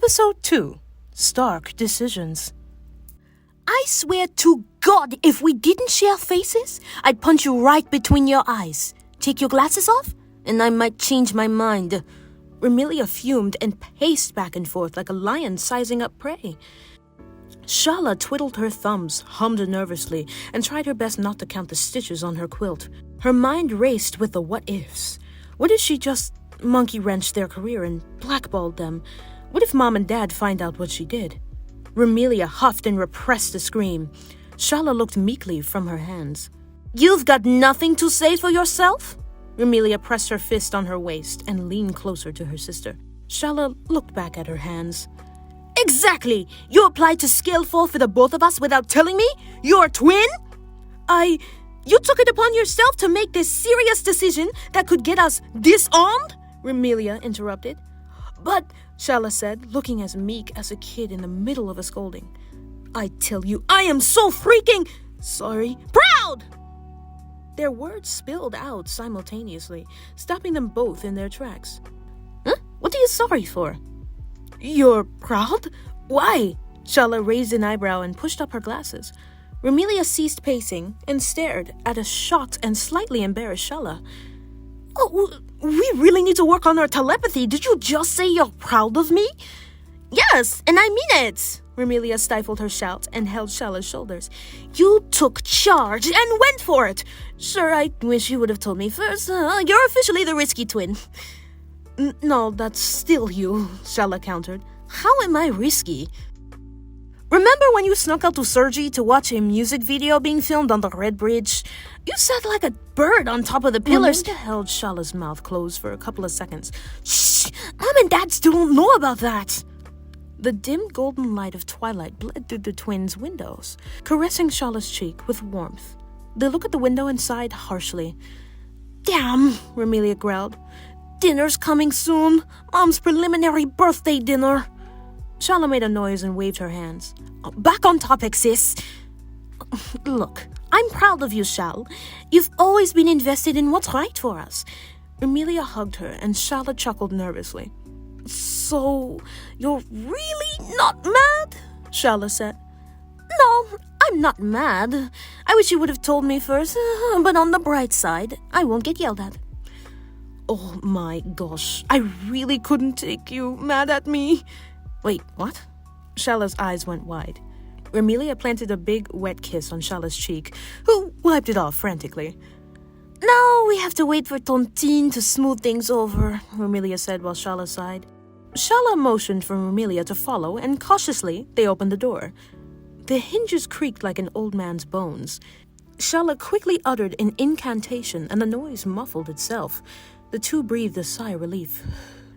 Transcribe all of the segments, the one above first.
Episode 2, Stark Decisions. I swear to God, if we didn't share faces, I'd punch you right between your eyes. Take your glasses off, and I might change my mind. Remilia fumed and paced back and forth like a lion sizing up prey. Shala twiddled her thumbs, hummed nervously, and tried her best not to count the stitches on her quilt. Her mind raced with the what-ifs. What if she just monkey-wrenched their career and blackballed them? What if Mom and Dad find out what she did? Remilia huffed and repressed a scream. Shala looked meekly from her hands. "You've got nothing to say for yourself?" Remilia pressed her fist on her waist and leaned closer to her sister. Shala looked back at her hands. "Exactly! You applied to scale 4 for the both of us without telling me? You're a twin? You took it upon yourself to make this serious decision that could get us disarmed?" Remilia interrupted. "But," Shala said, looking as meek as a kid in the middle of a scolding, "I tell you, I am so freaking proud!" Their words spilled out simultaneously, stopping them both in their tracks. "Huh? What are you sorry for?" "You're proud? Why?" Shala raised an eyebrow and pushed up her glasses. Remilia ceased pacing and stared at a shocked and slightly embarrassed Shala. "Oh, we really need to work on our telepathy. Did you just say you're proud of me?" "Yes, and I mean it." Remilia stifled her shout and held Shala's shoulders. "You took charge and went for it. Sure, I wish you would have told me first. You're officially the risky twin." No, that's still you," Shala countered. "How am I risky?" "Remember when you snuck out to Sergi to watch a music video being filmed on the Red Bridge? You sat like a bird on top of the pillars." Remilia held Shala's mouth closed for a couple of seconds. "Shh! Mom and Dad still don't know about that." The dim golden light of twilight bled through the twins' windows, caressing Shala's cheek with warmth. They looked at the window and sighed harshly. "Damn," Remilia growled. "Dinner's coming soon. Mom's preliminary birthday dinner." Shala made a noise and waved her hands. "Back on topic, sis. Look, I'm proud of you, Shal. You've always been invested in what's right for us." Remilia hugged her and Shala chuckled nervously. "So, you're really not mad?" Shala said. "No, I'm not mad. I wish you would have told me first, but on the bright side, I won't get yelled at." "Oh my gosh, I really couldn't take you mad at me." "Wait, what?" Shala's eyes went wide. Remilia planted a big, wet kiss on Shala's cheek, who wiped it off frantically. "Now we have to wait for Tontine to smooth things over," Remilia said while Shala sighed. Shala motioned for Remilia to follow, and cautiously they opened the door. The hinges creaked like an old man's bones. Shala quickly uttered an incantation, and the noise muffled itself. The two breathed a sigh of relief.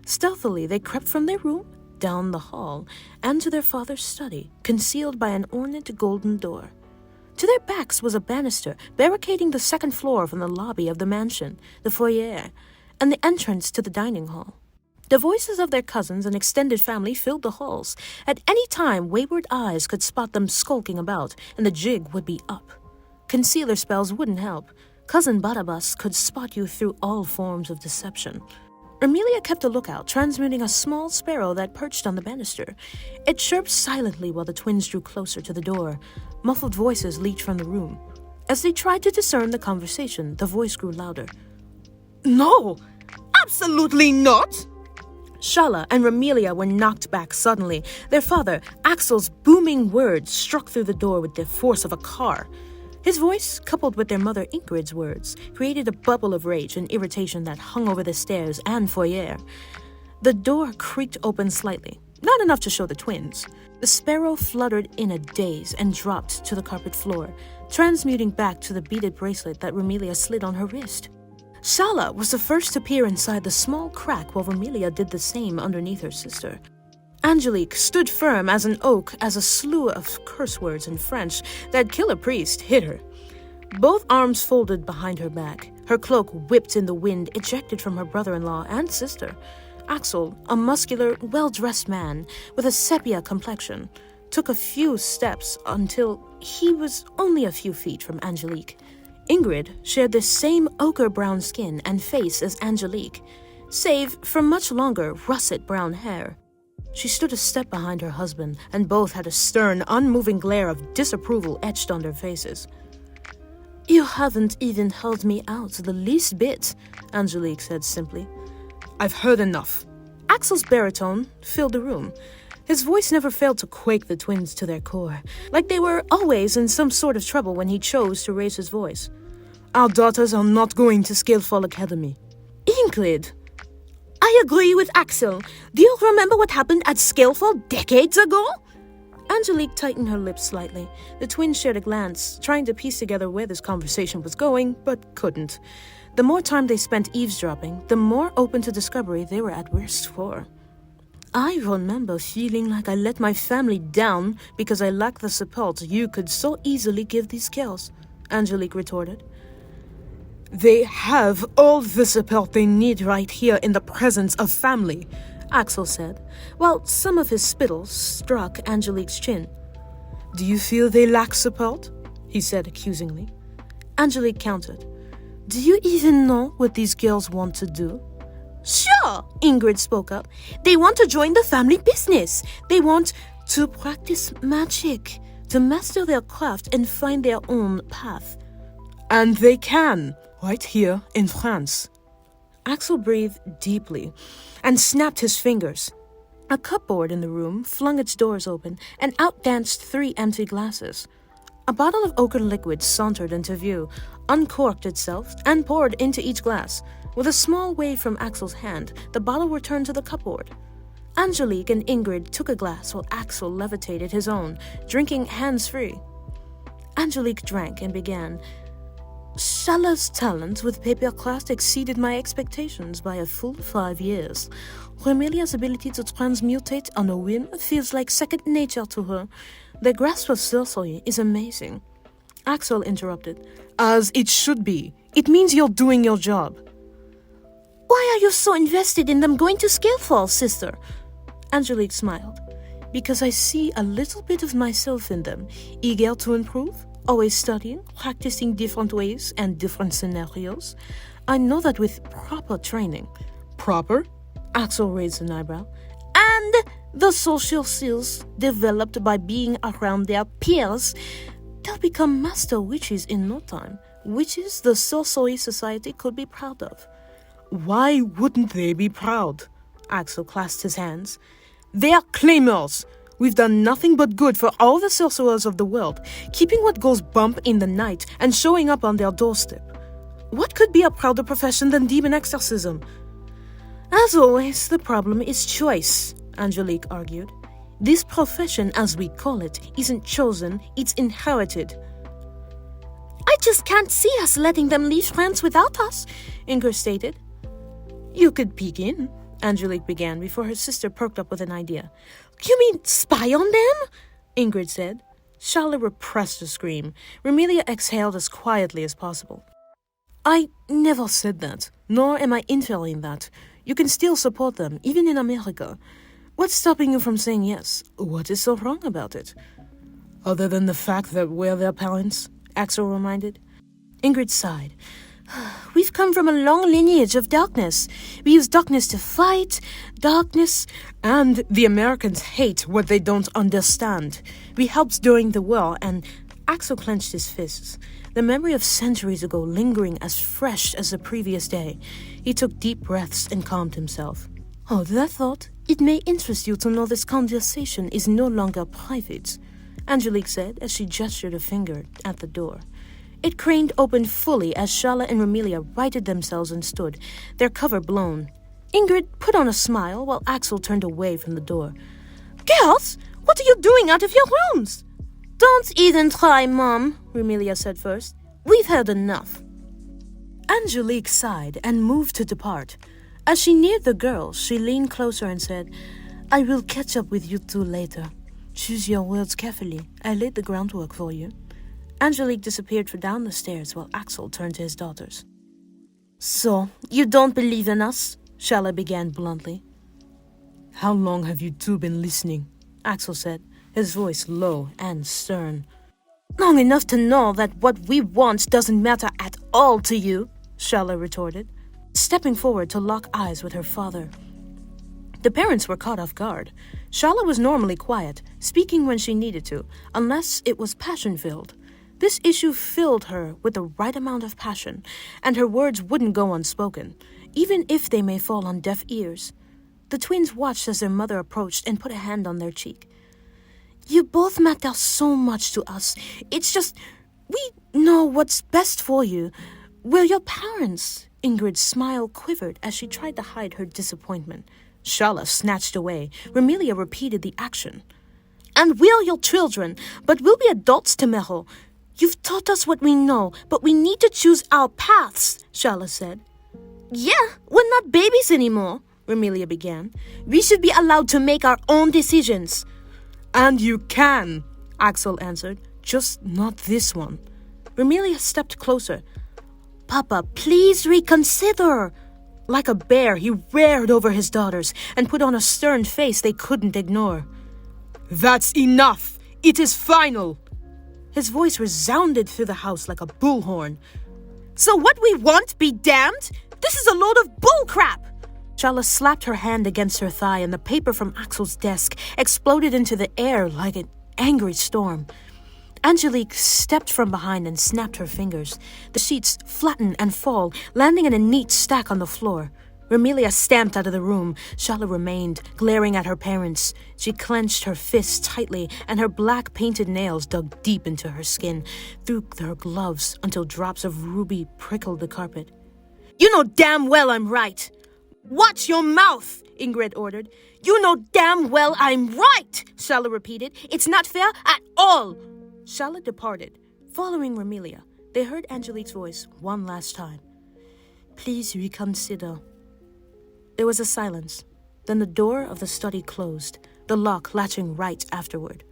Stealthily, they crept from their room, down the hall, and to their father's study, concealed by an ornate golden door. To their backs was a banister barricading the second floor from the lobby of the mansion, the foyer, and the entrance to the dining hall. The voices of their cousins and extended family filled the halls. At any time, wayward eyes could spot them skulking about, and the jig would be up. Concealer spells wouldn't help. Cousin Barabas could spot you through all forms of deception. Remilia kept a lookout, transmuting a small sparrow that perched on the banister. It chirped silently while the twins drew closer to the door. Muffled voices leaked from the room. As they tried to discern the conversation, the voice grew louder. "No! Absolutely not!" Shala and Remilia were knocked back suddenly. Their father, Axel's booming words struck through the door with the force of a car. His voice, coupled with their mother Ingrid's words, created a bubble of rage and irritation that hung over the stairs and foyer. The door creaked open slightly, not enough to show the twins. The sparrow fluttered in a daze and dropped to the carpet floor, transmuting back to the beaded bracelet that Remilia slid on her wrist. Shala was the first to peer inside the small crack while Remilia did the same underneath her sister. Angelique stood firm as an oak as a slew of curse words in French that'd kill a priest hit her. Both arms folded behind her back, her cloak whipped in the wind ejected from her brother-in-law and sister. Axel, a muscular, well-dressed man with a sepia complexion, took a few steps until he was only a few feet from Angelique. Ingrid shared the same ochre-brown skin and face as Angelique, save for much longer russet brown hair. She stood a step behind her husband, and both had a stern, unmoving glare of disapproval etched on their faces. "You haven't even held me out the least bit," Angelique said simply. "I've heard enough." Axel's baritone filled the room. His voice never failed to quake the twins to their core, like they were always in some sort of trouble when he chose to raise his voice. "Our daughters are not going to Scalefall Academy." "Ingrid, I agree with Axel. Do you remember what happened at Scalefall decades ago?" Angelique tightened her lips slightly. The twins shared a glance, trying to piece together where this conversation was going, but couldn't. The more time they spent eavesdropping, the more open to discovery they were at worst for. "I remember feeling like I let my family down because I lacked the support you could so easily give these girls," Angelique retorted. "They have all the support they need right here in the presence of family," Axel said, while some of his spittle struck Angelique's chin. "Do you feel they lack support?" he said accusingly. Angelique countered. "Do you even know what these girls want to do?" "Sure," Ingrid spoke up. "They want to join the family business. They want to practice magic, to master their craft and find their own path." "And they can, right here in France." Axel breathed deeply and snapped his fingers. A cupboard in the room flung its doors open, and out danced 3 empty glasses. A bottle of ochre liquid sauntered into view, uncorked itself, and poured into each glass. With a small wave from Axel's hand, the bottle returned to the cupboard. Angelique and Ingrid took a glass while Axel levitated his own, drinking hands-free. Angelique drank and began. "Shala's talent with papercraft exceeded my expectations by a full 5 years. Remelia's ability to transmutate on a whim feels like second nature to her. Their grasp of sorcery is amazing." Axel interrupted. "As it should be. It means you're doing your job." "Why are you so invested in them going to Scalefall, sister?" Angelique smiled. "Because I see a little bit of myself in them, eager to improve, always studying, practicing different ways and different scenarios. I know that with proper training." "Proper?" Axel raised an eyebrow. "And the social skills developed by being around their peers, they'll become master witches in no time. Witches the Sorcery Society could be proud of." "Why wouldn't they be proud?" Axel clasped his hands. "They're Claymores. We've done nothing but good for all the sorcerers of the world, keeping what goes bump in the night and showing up on their doorstep. What could be a prouder profession than demon exorcism?" "As always, the problem is choice," Angelique argued. "This profession, as we call it, isn't chosen, it's inherited." "I just can't see us letting them leave France without us," Ingrid stated. "You could peek in," Angelique began before her sister perked up with an idea. "You mean spy on them?" Ingrid said. Charlotte repressed a scream. Remelia exhaled as quietly as possible. "I never said that, nor am I inferring that. You can still support them, even in America. What's stopping you from saying yes? What is so wrong about it?" "Other than the fact that we're their parents," Axel reminded. Ingrid sighed. "We've come from a long lineage of darkness. We use darkness to fight, darkness, and the Americans hate what they don't understand. We helped during the war, and..." Axel clenched his fists, the memory of centuries ago lingering as fresh as the previous day. He took deep breaths and calmed himself. "Oh, that thought. It may interest you to know this conversation is no longer private," Angelique said as she gestured a finger at the door. It craned open fully as Shala and Remelia righted themselves and stood, their cover blown. Ingrid put on a smile while Axel turned away from the door. "Girls, what are you doing out of your rooms?" "Don't even try, Mom," Remelia said first. "We've heard enough." Angelique sighed and moved to depart. As she neared the girls, she leaned closer and said, "I will catch up with you two later. Choose your words carefully. I laid the groundwork for you." Angelique disappeared down the stairs while Axel turned to his daughters. "So, you don't believe in us?" Shala began bluntly. "How long have you two been listening?" Axel said, his voice low and stern. "Long enough to know that what we want doesn't matter at all to you," Shala retorted, stepping forward to lock eyes with her father. The parents were caught off guard. Shala was normally quiet, speaking when she needed to, unless it was passion-filled. This issue filled her with the right amount of passion, and her words wouldn't go unspoken, even if they may fall on deaf ears. The twins watched as their mother approached and put a hand on their cheek. "You both matter so much to us. It's just, we know what's best for you. We're your parents." Ingrid's smile quivered as she tried to hide her disappointment. Shala snatched away. Remelia repeated the action. "And we're your children, but we'll be adults tomorrow. You've taught us what we know, but we need to choose our paths," Shala said. "Yeah, we're not babies anymore," Remelia began. "We should be allowed to make our own decisions." "And you can," Axel answered. "Just not this one." Remelia stepped closer. "Papa, please reconsider." Like a bear, he reared over his daughters and put on a stern face they couldn't ignore. "That's enough! It is final!" His voice resounded through the house like a bullhorn. "So what we want be damned? This is a load of bullcrap!" Shala slapped her hand against her thigh, and the paper from Axel's desk exploded into the air like an angry storm. Angelique stepped from behind and snapped her fingers. The sheets flattened and fall, landing in a neat stack on the floor. Remelia stamped out of the room. Shala remained, glaring at her parents. She clenched her fists tightly, and her black painted nails dug deep into her skin, through her gloves, until drops of ruby prickled the carpet. "You know damn well I'm right." "Watch your mouth," Ingrid ordered. "You know damn well I'm right," Shala repeated. "It's not fair at all." Shala departed. Following Remelia, they heard Angelique's voice one last time. "Please reconsider." There was a silence. Then the door of the study closed, the lock latching right afterward.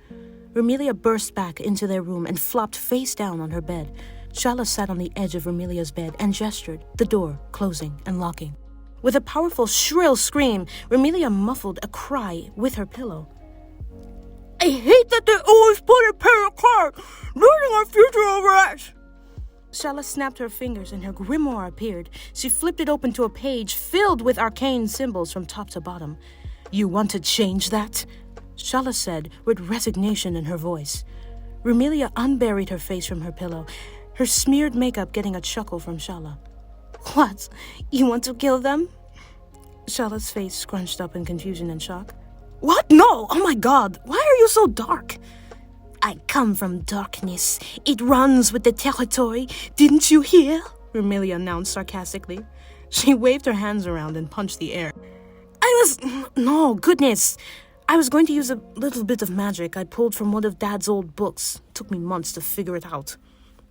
Remelia burst back into their room and flopped face down on her bed. Shala sat on the edge of Remelia's bed and gestured, the door closing and locking. With a powerful, shrill scream, Remelia muffled a cry with her pillow. "I hate that they always put a pair of cards, losing our future over us." Shala snapped her fingers and her grimoire appeared. She flipped it open to a page filled with arcane symbols from top to bottom. "You want to change that?" Shala said with resignation in her voice. Remelia unburied her face from her pillow, her smeared makeup getting a chuckle from Shala. "What? You want to kill them?" Shala's face scrunched up in confusion and shock. "What? No! Oh my God! Why are you so dark?" "I come from darkness. It runs with the territory. Didn't you hear?" Remelia announced sarcastically. She waved her hands around and punched the air. No, goodness. I was going to use a little bit of magic I pulled from one of Dad's old books. It took me months to figure it out."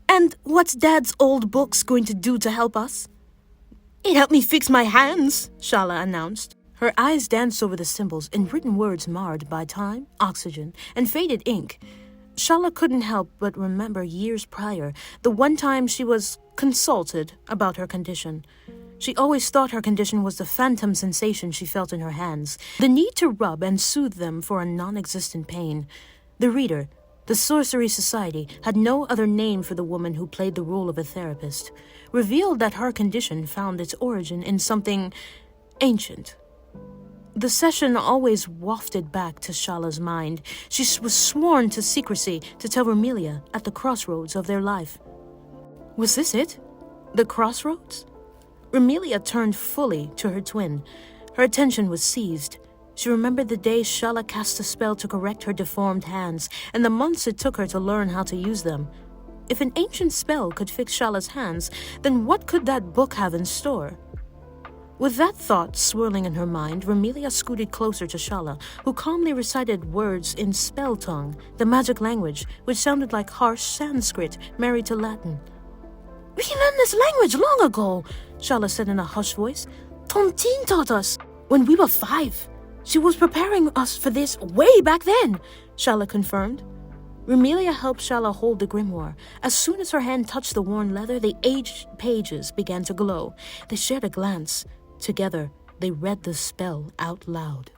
"And what's Dad's old books going to do to help us?" "It helped me fix my hands," Shala announced. Her eyes danced over the symbols in written words marred by time, oxygen, and faded ink. Shala couldn't help but remember years prior, the one time she was consulted about her condition. She always thought her condition was the phantom sensation she felt in her hands, the need to rub and soothe them for a non-existent pain. The reader, the Sorcery Society, had no other name for the woman who played the role of a therapist, revealed that her condition found its origin in something ancient. The session always wafted back to Shala's mind. She was sworn to secrecy to tell Remelia at the crossroads of their life. Was this it? The crossroads? Remelia turned fully to her twin. Her attention was seized. She remembered the day Shala cast a spell to correct her deformed hands, and the months it took her to learn how to use them. If an ancient spell could fix Shala's hands, then what could that book have in store? With that thought swirling in her mind, Remelia scooted closer to Shala, who calmly recited words in spell tongue, the magic language, which sounded like harsh Sanskrit married to Latin. "We learned this language long ago," Shala said in a hushed voice. "Tontine taught us when we were 5. She was preparing us for this way back then," Shala confirmed. Remelia helped Shala hold the grimoire. As soon as her hand touched the worn leather, the aged pages began to glow. They shared a glance. Together, they read the spell out loud.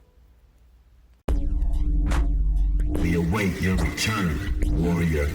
We await your return, warrior.